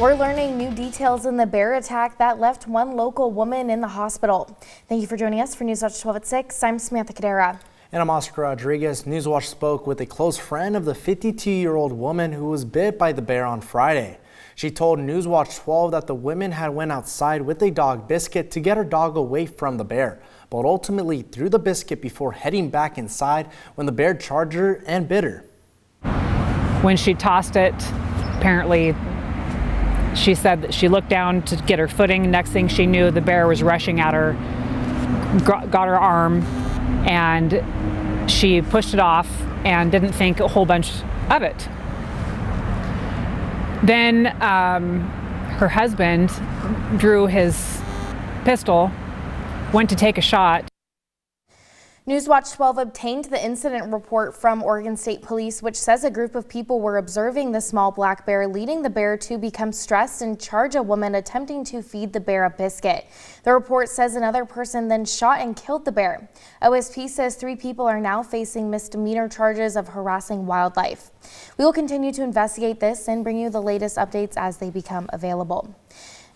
We're learning new details in the bear attack that left one local woman in the hospital. Thank you for joining us for Newswatch 12 at 6. I'm Samantha Cadera. And I'm Oscar Rodriguez. Newswatch spoke with a close friend of the 52-year-old woman who was bit by the bear on Friday. She told Newswatch 12 that the woman had went outside with a dog biscuit to get her dog away from the bear, but ultimately threw the biscuit before heading back inside when the bear charged her and bit her. When she tossed it, apparently she said that she looked down to get her footing. Next thing she knew, the bear was rushing at her, got her arm, and she pushed it off and didn't think a whole bunch of it. Then her husband drew his pistol, went to take a shot. Newswatch 12 obtained the incident report from Oregon State Police, which says a group of people were observing the small black bear, leading the bear to become stressed and charge a woman attempting to feed the bear a biscuit. The report says another person then shot and killed the bear. OSP says 3 people are now facing misdemeanor charges of harassing wildlife. We will continue to investigate this and bring you the latest updates as they become available.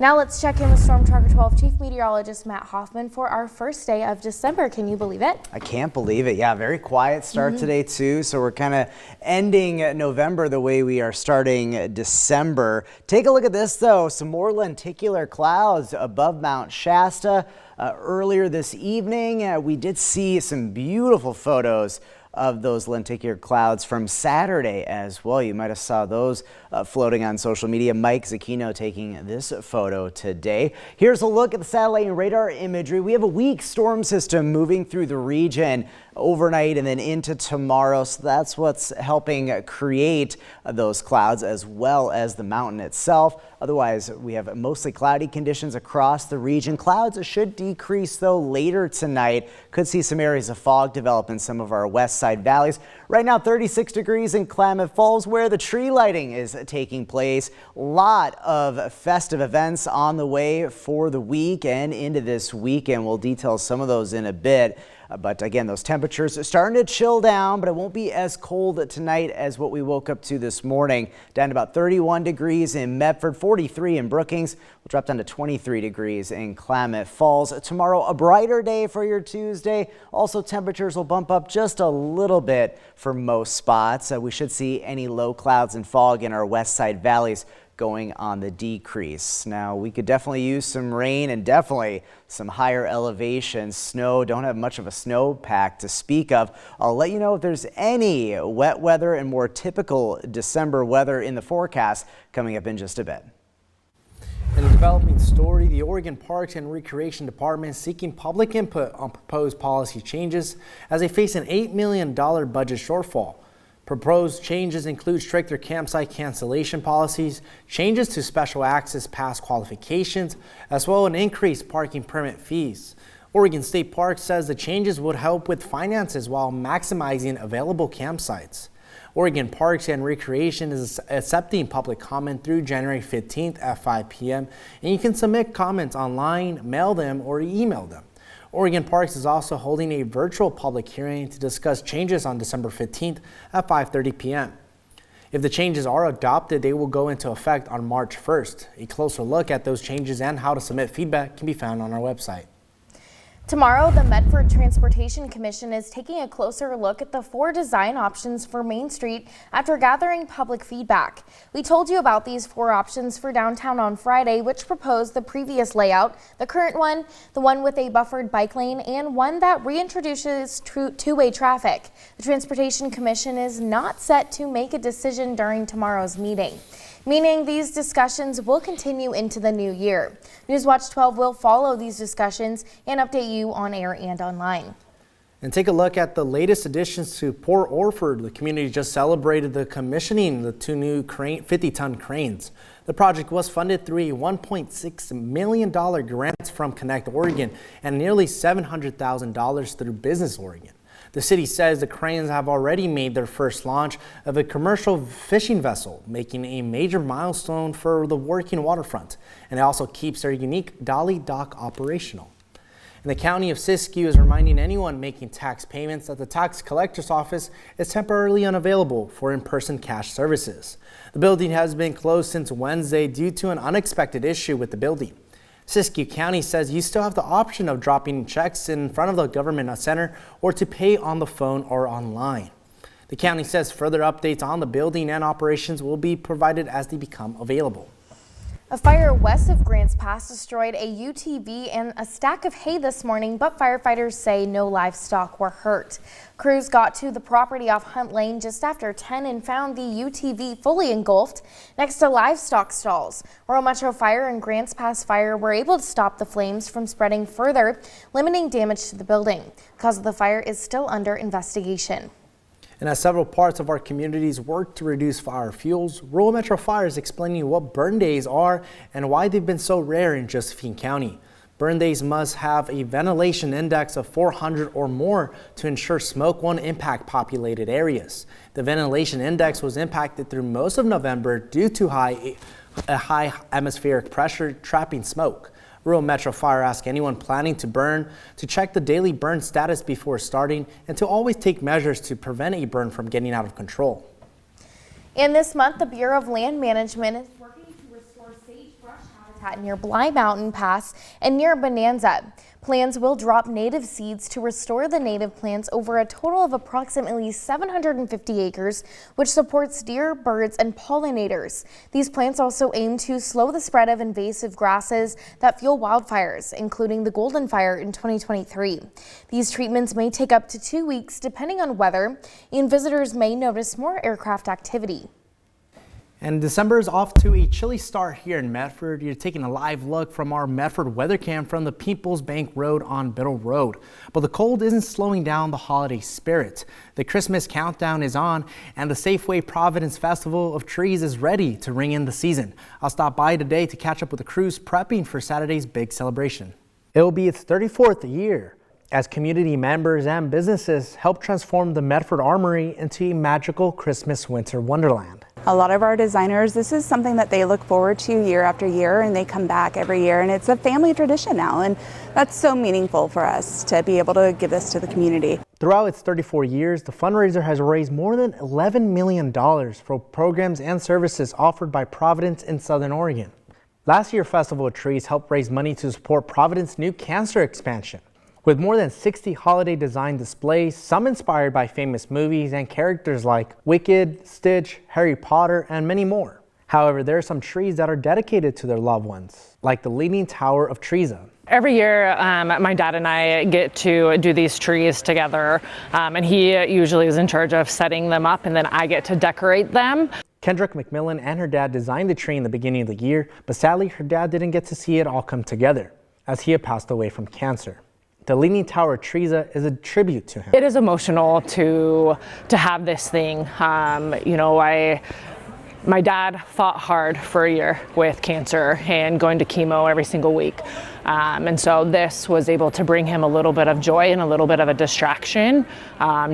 Now let's check in with Storm Tracker 12 Chief Meteorologist Matt Hoffman for our first day of December. Can you believe it? I can't believe it. Yeah, very quiet start today too. So we're kind of ending November the way we are starting December. Take a look at this though. Some more lenticular clouds above Mount Shasta. Earlier this evening, we did see some beautiful photos of those lenticular clouds from Saturday as well. You might have saw those floating on social media. Mike Zucchino taking this photo today. Here's a look at the satellite and radar imagery. We have a weak storm system moving through the region overnight and then into tomorrow. So that's what's helping create those clouds as well as the mountain itself. Otherwise, we have mostly cloudy conditions across the region. Clouds should decrease though later tonight. Could see some areas of fog develop in some of our west side valleys. Right now 36 degrees in Klamath Falls where the tree lighting is taking place. A lot of festive events on the way for the week and into this weekend. We'll detail some of those in a bit. But again, those temperatures are starting to chill down, but it won't be as cold tonight as what we woke up to this morning. Down to about 31 degrees in Medford, 43 in Brookings. We'll drop down to 23 degrees in Klamath Falls. Tomorrow, a brighter day for your Tuesday. Also, temperatures will bump up just a little bit for most spots. We should see any low clouds and fog in our west side valleys going on the decrease. Now, we could definitely use some rain and definitely some higher elevation snow. Don't have much of a snowpack to speak of. I'll let you know if there's any wet weather and more typical December weather in the forecast coming up in just a bit. In a developing story, the Oregon Parks and Recreation Department is seeking public input on proposed policy changes as they face an $8 million budget shortfall. Proposed changes include stricter campsite cancellation policies, changes to special access pass qualifications, as well as an increased parking permit fees. Oregon State Parks says the changes would help with finances while maximizing available campsites. Oregon Parks and Recreation is accepting public comment through January 15th at 5 p.m. and you can submit comments online, mail them, or email them. Oregon Parks is also holding a virtual public hearing to discuss changes on December 15th at 5:30 p.m. If the changes are adopted, they will go into effect on March 1st. A closer look at those changes and how to submit feedback can be found on our website. Tomorrow, the Medford Transportation Commission is taking a closer look at the 4 design options for Main Street after gathering public feedback. We told you about these 4 options for downtown on Friday, which proposed the previous layout, the current one, the one with a buffered bike lane, and one that reintroduces two-way traffic. The Transportation Commission is not set to make a decision during tomorrow's meeting, meaning these discussions will continue into the new year. Newswatch 12 will follow these discussions and update you on air and online. And take a look at the latest additions to Port Orford. The community just celebrated the commissioning of the 2 new 50-ton cranes. The project was funded through a $1.6 million grant from Connect Oregon and nearly $700,000 through Business Oregon. The city says the cranes have already made their first launch of a commercial fishing vessel, making a major milestone for the working waterfront. And it also keeps their unique dolly dock operational. And the County of Siskiyou is reminding anyone making tax payments that the tax collector's office is temporarily unavailable for in-person cash services. The building has been closed since Wednesday due to an unexpected issue with the building. Siskiyou County says you still have the option of dropping checks in front of the government center or to pay on the phone or online. The county says further updates on the building and operations will be provided as they become available. A fire west of Grants Pass destroyed a UTV and a stack of hay this morning, but firefighters say no livestock were hurt. Crews got to the property off Hunt Lane just after 10 and found the UTV fully engulfed next to livestock stalls. Rural Metro Fire and Grants Pass Fire were able to stop the flames from spreading further, limiting damage to the building. The cause of the fire is still under investigation. And as several parts of our communities work to reduce fire fuels, Rural Metro Fire is explaining what burn days are and why they've been so rare in Josephine County. Burn days must have a ventilation index of 400 or more to ensure smoke won't impact populated areas. The ventilation index was impacted through most of November due to a high atmospheric pressure trapping smoke. Rural Metro Fire asks anyone planning to burn to check the daily burn status before starting and to always take measures to prevent a burn from getting out of control. And this month, the Bureau of Land Management is working to restore sagebrush habitat near Bly Mountain Pass and near Bonanza. Plans will drop native seeds to restore the native plants over a total of approximately 750 acres, which supports deer, birds, and pollinators. These plants also aim to slow the spread of invasive grasses that fuel wildfires, including the Golden Fire in 2023. These treatments may take up to 2 weeks depending on weather, and visitors may notice more aircraft activity. And December is off to a chilly start here in Medford. You're taking a live look from our Medford weather cam from the Peoples Bank Road on Biddle Road. But the cold isn't slowing down the holiday spirit. The Christmas countdown is on and the Safeway Providence Festival of Trees is ready to ring in the season. I'll stop by today to catch up with the crews prepping for Saturday's big celebration. It will be its 34th year as community members and businesses help transform the Medford Armory into a magical Christmas winter wonderland. A lot of our designers, this is something that they look forward to year after year, and they come back every year, and it's a family tradition now, and that's so meaningful for us to be able to give this to the community. Throughout its 34 years, the fundraiser has raised more than $11 million for programs and services offered by Providence in Southern Oregon. Last year, Festival of Trees helped raise money to support Providence's new cancer expansion. With more than 60 holiday design displays, some inspired by famous movies and characters like Wicked, Stitch, Harry Potter, and many more. However, there are some trees that are dedicated to their loved ones, like the Leaning Tower of Treza. Every year, my dad and I get to do these trees together, and he usually is in charge of setting them up, and then I get to decorate them. Kendrick McMillan and her dad designed the tree in the beginning of the year, but sadly, her dad didn't get to see it all come together, as he had passed away from cancer. The Leaning Tower of Treza is a tribute to him. It is emotional to have this thing. My dad fought hard for a year with cancer and going to chemo every single week. And so this was able to bring him a little bit of joy and a little bit of a distraction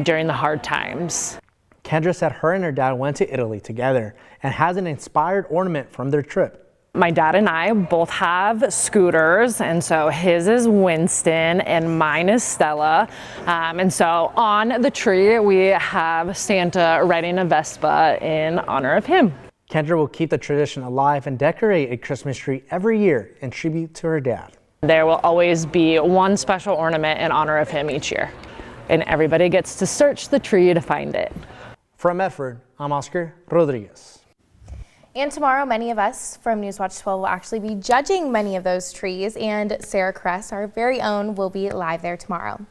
during the hard times. Kendra said her and her dad went to Italy together and has an inspired ornament from their trip. My dad and I both have scooters, and so his is Winston and mine is Stella. And so on the tree we have Santa riding a Vespa in honor of him. Kendra will keep the tradition alive and decorate a Christmas tree every year in tribute to her dad. There will always be one special ornament in honor of him each year, and everybody gets to search the tree to find it. From Medford, I'm Oscar Rodriguez. And tomorrow, many of us from Newswatch 12 will actually be judging many of those trees, and Sarah Kress, our very own, will be live there tomorrow.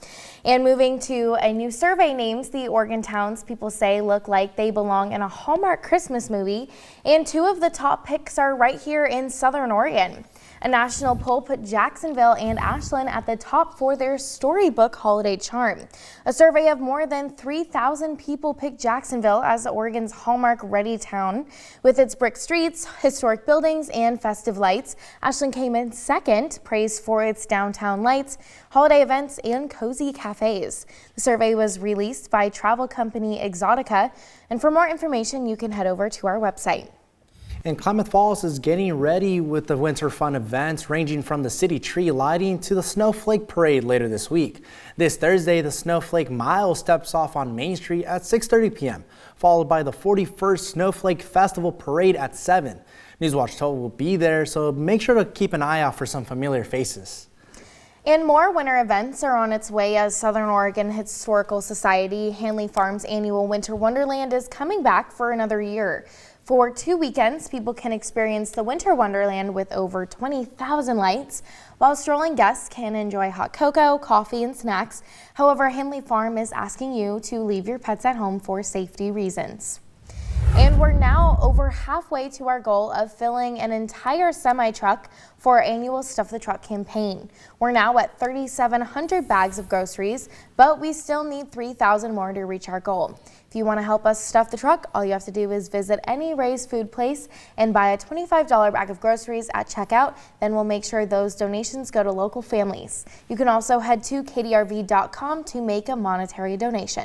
And moving to a new survey, names the Oregon towns people say look like they belong in a Hallmark Christmas movie, and 2 of the top picks are right here in Southern Oregon. A national poll put Jacksonville and Ashland at the top for their storybook holiday charm. A survey of more than 3,000 people picked Jacksonville as Oregon's Hallmark-ready town. With its brick streets, historic buildings, and festive lights, Ashland came in second, praised for its downtown lights, holiday events, and cozy cafes. The survey was released by travel company Exotica, and for more information, you can head over to our website. And Klamath Falls is getting ready with the winter fun events ranging from the city tree lighting to the Snowflake Parade later this week. This Thursday, the Snowflake Mile steps off on Main Street at 6:30 p.m., followed by the 41st Snowflake Festival Parade at 7. Newswatch 12 will be there, so make sure to keep an eye out for some familiar faces. And more winter events are on its way as Southern Oregon Historical Society Hanley Farms annual Winter Wonderland is coming back for another year. For 2 weekends, people can experience the Winter Wonderland with over 20,000 lights, while strolling guests can enjoy hot cocoa, coffee, and snacks. However, Hanley Farm is asking you to leave your pets at home for safety reasons. And we're now over halfway to our goal of filling an entire semi-truck for our annual Stuff the Truck campaign. We're now at 3,700 bags of groceries, but we still need 3,000 more to reach our goal. If you want to help us stuff the truck, all you have to do is visit any Ray's food place and buy a $25 bag of groceries at checkout. Then we'll make sure those donations go to local families. You can also head to kdrv.com to make a monetary donation.